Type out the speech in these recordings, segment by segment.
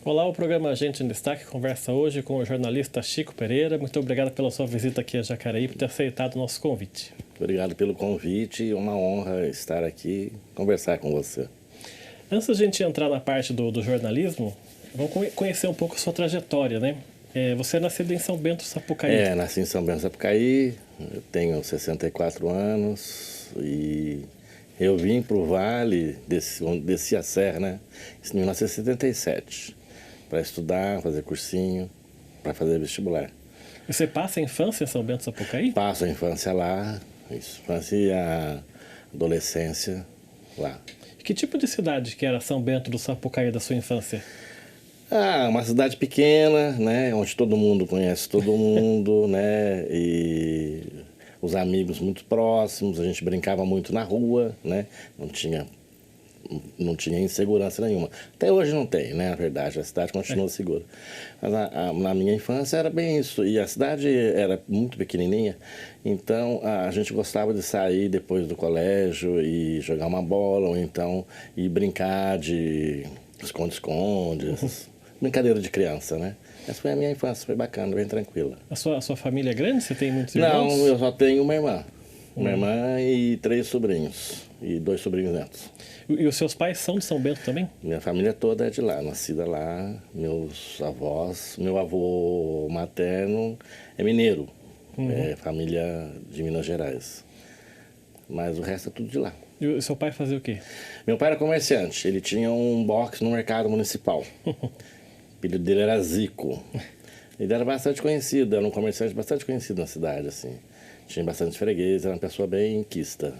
Olá, o programa Gente em Destaque conversa hoje com o jornalista Chico Pereira. Muito obrigado pela sua visita aqui a Jacareí, por ter aceitado o nosso convite. Obrigado pelo convite, uma honra estar aqui e conversar com você. Antes da gente entrar na parte do jornalismo, vamos conhecer um pouco a sua trajetória, né? Você é nascido em São Bento, Sapucaí. Nasci em São Bento, Sapucaí, eu tenho 64 anos e eu vim para o Vale, desci a serra, né? Em 1977, para estudar, fazer cursinho, para fazer vestibular. Você passa a infância em São Bento, Sapucaí? Passo a infância lá, infância e a adolescência lá. Que tipo de cidade que era São Bento do Sapucaí da sua infância? Uma cidade pequena, né, onde todo mundo conhece todo mundo, né, e os amigos muito próximos, a gente brincava muito na rua, né, não tinha insegurança nenhuma. Até hoje não tem, né, na verdade, a cidade continua segura. Mas na minha infância era bem isso, e a cidade era muito pequenininha, então a gente gostava de sair depois do colégio e jogar uma bola, ou então ir brincar de esconde-esconde, brincadeira de criança, né? Essa foi a minha infância, foi bacana, bem tranquila. A sua família é grande? Você tem muitos irmãos? Não, eu só tenho uma irmã. Uma irmã e 3 sobrinhos. E 2 sobrinhos netos. E os seus pais são de São Bento também? Minha família toda é de lá, nascida lá. Meus avós, meu avô materno é mineiro. É família de Minas Gerais. Mas o resto é tudo de lá. E o seu pai fazia o quê? Meu pai era comerciante. Ele tinha um box no mercado municipal. O apelido dele era Zico. Ele era bastante conhecido, era um comerciante bastante conhecido na cidade, assim. Tinha bastante freguês, era uma pessoa bem quista.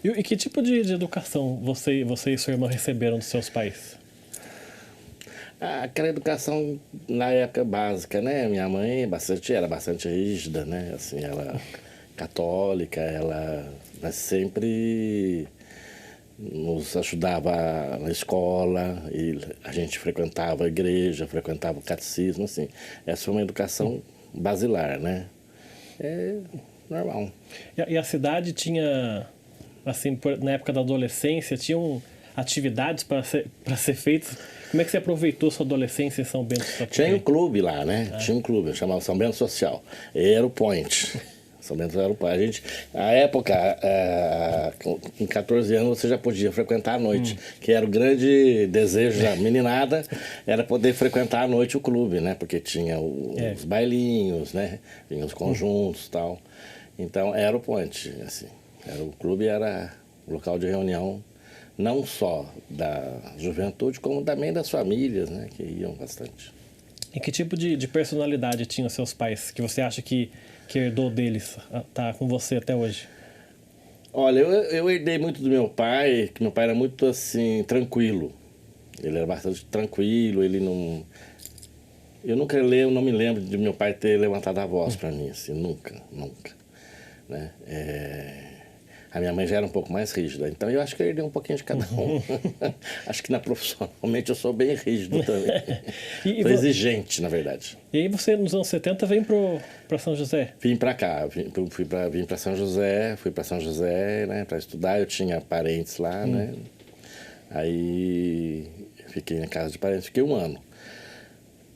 E que tipo de educação você e sua irmã receberam dos seus pais? Aquela educação na época básica, né? Minha mãe era bastante rígida, né? Assim, ela católica, mas sempre nos ajudava na escola, e a gente frequentava a igreja, frequentava o catecismo, assim. Essa foi uma educação basilar, né? É normal. E a cidade tinha, assim, na época da adolescência, tinham atividades para ser feitas? Como é que você aproveitou sua adolescência em São Bento? Tinha um clube lá, né? Tinha um clube, chamava São Bento Social. Era o Point. São Bento era o Point. A gente, na época, com 14 anos, você já podia frequentar à noite, que era o grande desejo da meninada, era poder frequentar à noite o clube, né? Porque tinha os bailinhos, né? Vinha os conjuntos e tal. Então, era o Point, assim. O clube era o local de reunião, não só da juventude, como também das famílias, né? Que iam bastante. E que tipo de personalidade tinham seus pais, que você acha que herdou deles, tá com você até hoje? Olha, eu herdei muito do meu pai, que meu pai era muito, assim, tranquilo. Ele era bastante tranquilo, ele não... Eu não me lembro de meu pai ter levantado a voz para mim, assim, nunca. Né? A minha mãe já era um pouco mais rígida, então eu acho que eu herdei um pouquinho de cada um. Acho que profissionalmente eu sou bem rígido também. Sou exigente, na verdade. E aí você, nos anos 70, vem para São José? Vim para cá, vim para São José, fui para São José, né, para estudar. Eu tinha parentes lá, né? Aí fiquei na casa de parentes, fiquei 1 ano.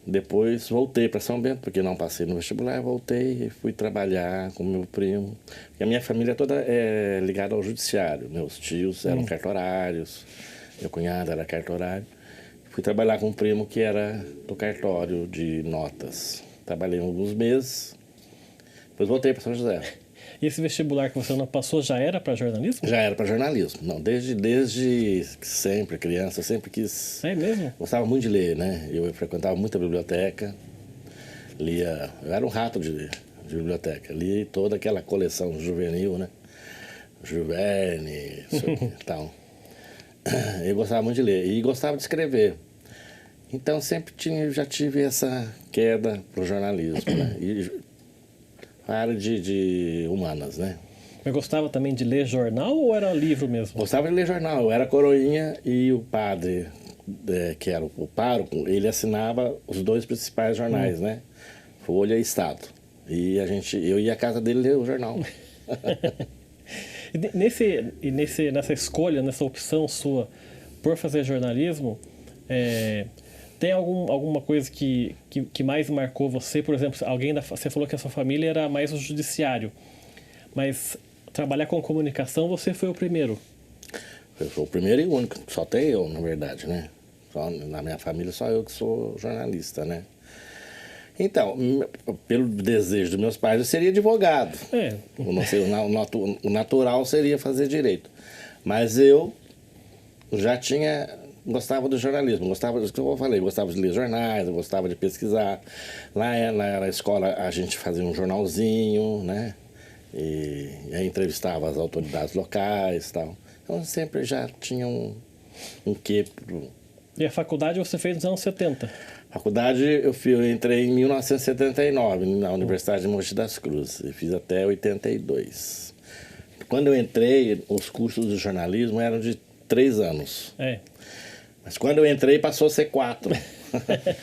Depois voltei para São Bento, porque não passei no vestibular, voltei e fui trabalhar com meu primo. E a minha família toda é ligada ao judiciário. Meus tios eram cartorários, meu cunhado era cartorário. Fui trabalhar com um primo que era do cartório de notas. Trabalhei alguns meses, depois voltei para São José. E esse vestibular que você não passou já era para jornalismo? Já era para jornalismo. Não, desde sempre, criança, eu sempre quis... É mesmo? Gostava muito de ler, né? Eu frequentava muito a biblioteca, lia... Eu era um rato de biblioteca. Li toda aquela coleção juvenil, né? Jules Verne, e tal. Eu gostava muito de ler e gostava de escrever. Então sempre já tive essa queda pro jornalismo, né? E a área de humanas, né? Mas gostava também de ler jornal ou era livro mesmo? Gostava de ler jornal. Eu era coroinha e o padre, que era o pároco, ele assinava os 2 principais jornais, né? Folha e Estado. E eu ia à casa dele ler o jornal. Nessa escolha, nessa opção sua por fazer jornalismo, tem alguma coisa que mais marcou você? Por exemplo, você falou que a sua família era mais o judiciário, mas trabalhar com comunicação você foi o primeiro. Eu sou o primeiro e o único, só tem eu, na verdade, né? Na minha família só eu que sou jornalista, né? Então, pelo desejo dos meus pais, eu seria advogado. O natural seria fazer direito. Mas eu já gostava do jornalismo, gostava do que eu falei, gostava de ler jornais, eu gostava de pesquisar. Lá na escola a gente fazia um jornalzinho, né? E aí entrevistava as autoridades locais e tal. Então sempre já tinha um quê pro... E a faculdade você fez nos anos 70? Faculdade eu entrei em 1979 na Universidade de Mogi das Cruzes e fiz até 82. Quando eu entrei, os cursos de jornalismo eram de 3 anos. Mas quando eu entrei, passou a ser 4.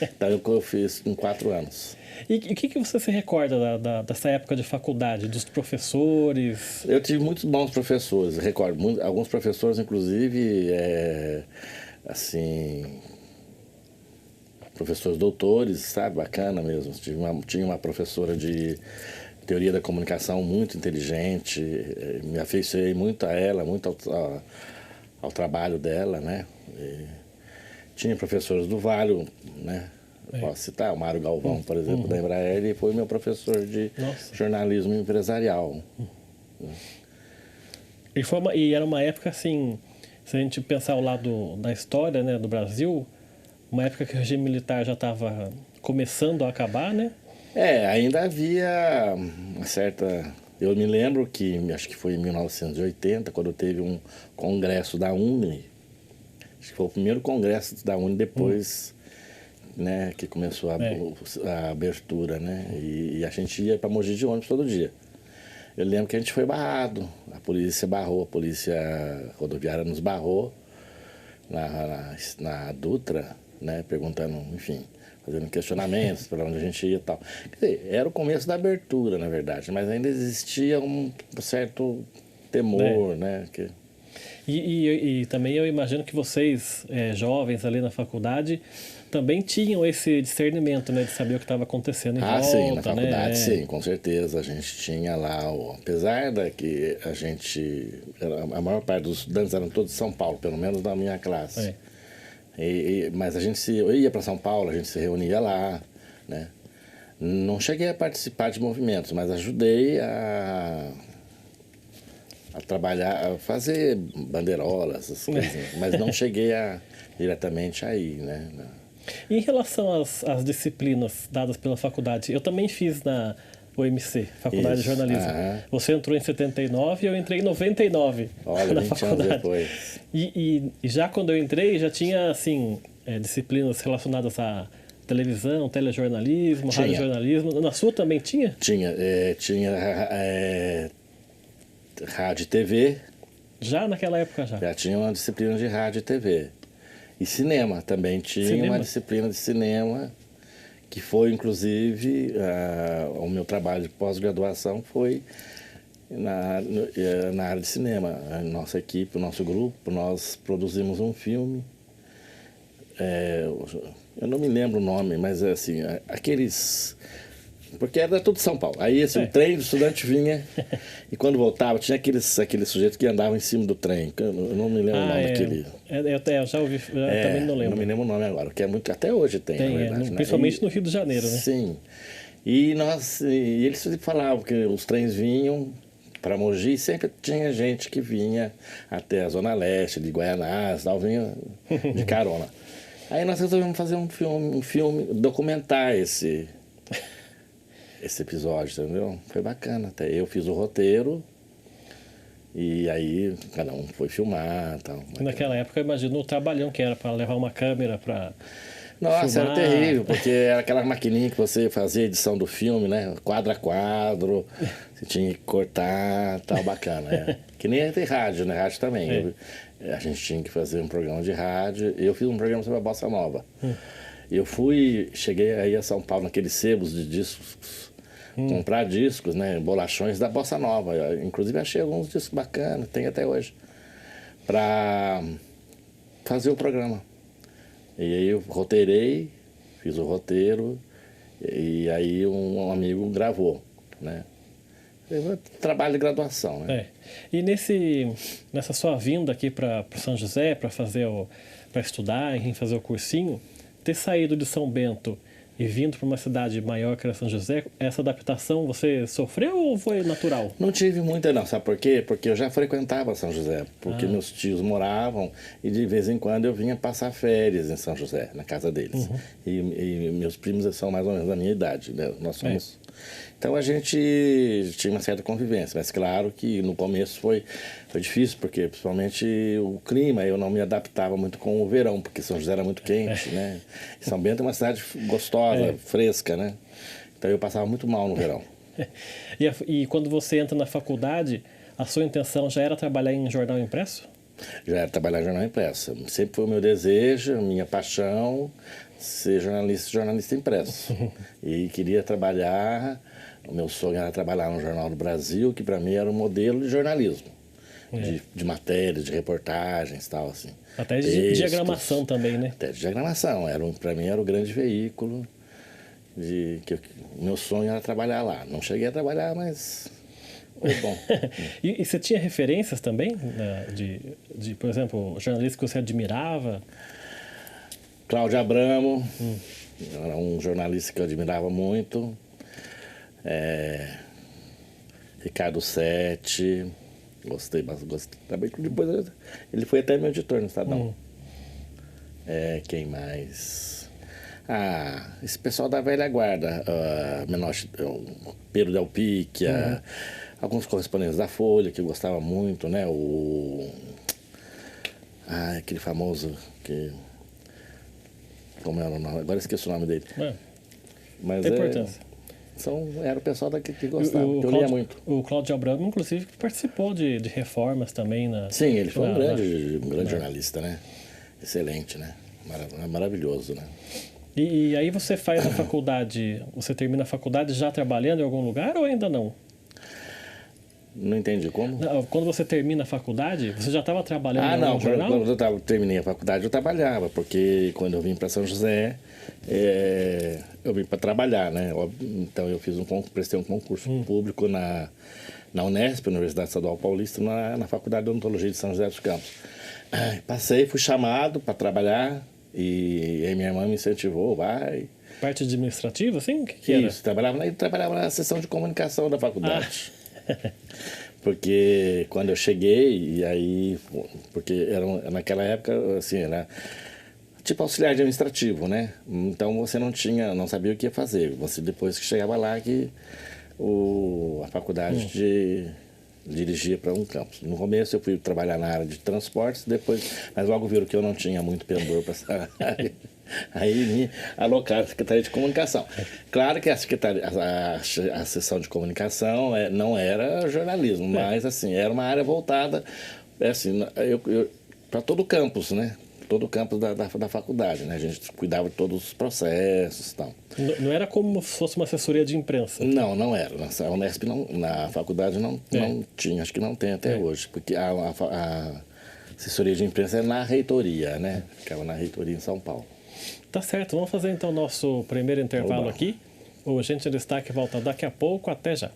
Então eu fiz em 4 anos. E o que você se recorda dessa época de faculdade, dos professores? Eu tive muitos bons professores, recordo. Alguns professores, inclusive, professores doutores, sabe? Bacana mesmo. Tinha uma professora de teoria da comunicação muito inteligente, me afeiçoei muito a ela, muito ao trabalho dela, né? Tinha professores do Vale, né? Posso citar o Mário Galvão, por exemplo, da Embraer, ele foi meu professor de jornalismo empresarial. E era uma época assim, se a gente pensar ao lado da história, né, do Brasil, uma época que o regime militar já estava começando a acabar, né? Ainda havia uma certa... Eu me lembro que, acho que foi em 1980, quando teve um congresso da UNE, acho que foi o primeiro congresso da UNE depois, né, que começou a abertura, né? E a gente ia para Mogi de ônibus todo dia. Eu lembro que a gente foi barrado, a polícia rodoviária nos barrou na Dutra, né, perguntando, enfim, fazendo questionamentos para onde a gente ia e tal. Quer dizer, era o começo da abertura, na verdade, mas ainda existia um certo temor, né? E também eu imagino que vocês, jovens ali na faculdade, também tinham esse discernimento, né, de saber o que estava acontecendo em volta, sim, na faculdade, né? Sim, com certeza. A gente tinha lá, apesar da que a maior parte dos estudantes eram todos de São Paulo, pelo menos da minha classe. Mas eu ia para São Paulo, a gente se reunia lá, né? Não cheguei a participar de movimentos, mas ajudei a trabalhar, a fazer bandeirolas, essas coisas, mas não cheguei diretamente aí, né? Em relação às disciplinas dadas pela faculdade, eu também fiz na UMC, Faculdade de Jornalismo. Você entrou em 79 e eu entrei em 99. Olha, na 20 faculdade. anos depois. E já quando eu entrei, já tinha, assim, disciplinas relacionadas a televisão, telejornalismo, radiojornalismo. Na sua também tinha? Tinha rádio e TV. Já naquela época já? Já tinha uma disciplina de rádio e TV. E cinema, também tinha uma disciplina de cinema, que foi, inclusive, o meu trabalho de pós-graduação foi na área de cinema. A nossa equipe, o nosso grupo, nós produzimos um filme. Eu não me lembro o nome, mas assim, aqueles... Porque era tudo São Paulo. Aí o trem do estudante vinha e quando voltava tinha aqueles sujeitos que andavam em cima do trem. Eu não me lembro o nome daquele. Eu já ouvi, também não lembro. Não me lembro o nome agora, que é muito, até hoje tem, na verdade. Principalmente no Rio de Janeiro, né? Sim. E eles falavam que os trens vinham para Mogi, sempre tinha gente que vinha até a Zona Leste, de Guaianás, vinha de carona. Aí nós resolvemos fazer um filme, documentar esse episódio, entendeu? Foi bacana. Até eu fiz o roteiro e aí cada um foi filmar e tal. Naquela época, eu imagino o trabalhão que era para levar uma câmera para Nossa, filmar. Era terrível, porque era aquela maquininha que você fazia edição do filme, né? Quadro a quadro, você tinha que cortar, tal, bacana. Que nem tem rádio, né? Rádio também. A gente tinha que fazer um programa de rádio. Eu fiz um programa sobre a Bossa Nova. Cheguei aí a São Paulo naqueles sebos de discos, comprar discos, né, bolachões da Bossa Nova. Inclusive achei alguns discos bacanas, tem até hoje, para fazer o programa. E aí eu roteirei, fiz o roteiro, e aí um amigo gravou, né? Trabalho de graduação, né? É. E nessa sua vinda aqui para São José, para estudar, enfim, fazer o cursinho, ter saído de São Bento e vindo para uma cidade maior que era São José, essa adaptação você sofreu ou foi natural? Não tive muita não, sabe por quê? Porque eu já frequentava São José, porque meus tios moravam e de vez em quando eu vinha passar férias em São José, na casa deles. E meus primos são mais ou menos da minha idade, né? Nós somos... Então a gente tinha uma certa convivência, mas claro que no começo foi difícil, porque principalmente o clima, eu não me adaptava muito com o verão, porque São José era muito quente, né? E São Bento é uma cidade gostosa, fresca, né? Então eu passava muito mal no verão. E quando você entra na faculdade, a sua intenção já era trabalhar em jornal impresso? Já era trabalhar em jornal impresso. Sempre foi o meu desejo, a minha paixão, ser jornalista impresso. E queria trabalhar, o meu sonho era trabalhar no Jornal do Brasil, que para mim era um modelo de jornalismo. De matérias, de reportagens e tal, assim. Até de diagramação também, né? Até de diagramação. Para mim era o grande veículo. Meu sonho era trabalhar lá. Não cheguei a trabalhar, mas foi bom. E você tinha referências também, né, por exemplo, jornalistas que você admirava? Cláudio Abramo, era um jornalista que eu admirava muito. Ricardo Sete, gostei. Também depois ele foi até meu editor no Estadão. Quem mais? Esse pessoal da velha guarda, Pedro Del Picchia, alguns correspondentes da Folha que eu gostava muito, né? Aquele famoso que... Como era o nome? Agora esqueci o nome dele. Mas tem importância. Era o pessoal que gostava, que eu lia muito. O Cláudio Abramo, inclusive, participou de reformas também. Sim, ele foi um grande jornalista, né? Excelente, né? Maravilhoso, né? E aí você faz a faculdade, você termina a faculdade já trabalhando em algum lugar ou ainda não? Não entendi como? Quando você termina a faculdade, você já estava trabalhando em algum jornal? Quando eu terminei a faculdade eu trabalhava, porque quando eu vim para São José, eu vim para trabalhar, né? Então eu prestei um concurso público na Unesp, Universidade Estadual Paulista, na Faculdade de Odontologia de São José dos Campos. Passei, fui chamado para trabalhar e aí minha irmã me incentivou, vai... Parte administrativa, assim? Que era? Isso, trabalhava na seção de comunicação da faculdade. Porque quando eu cheguei, e aí, porque naquela época, assim, era tipo auxiliar administrativo, né? Então você não sabia o que ia fazer. Você depois que chegava lá que a faculdade dirigia para um campus. No começo eu fui trabalhar na área de transportes, mas logo viram que eu não tinha muito pendor para essa área. Aí me alocaram a Secretaria de Comunicação. Claro que a seção de comunicação não era jornalismo, mas assim, era uma área voltada assim, para todo o campus, né? Todo o campus da faculdade, né? A gente cuidava de todos os processos e tal. Não era como se fosse uma assessoria de imprensa? Não era. Na Unesp, na faculdade não tinha, acho que não tem até hoje, porque a assessoria de imprensa é na reitoria, né? Ficava na reitoria em São Paulo. Tá certo, vamos fazer então o nosso primeiro intervalo aqui. O Gente em Destaque volta daqui a pouco, até já.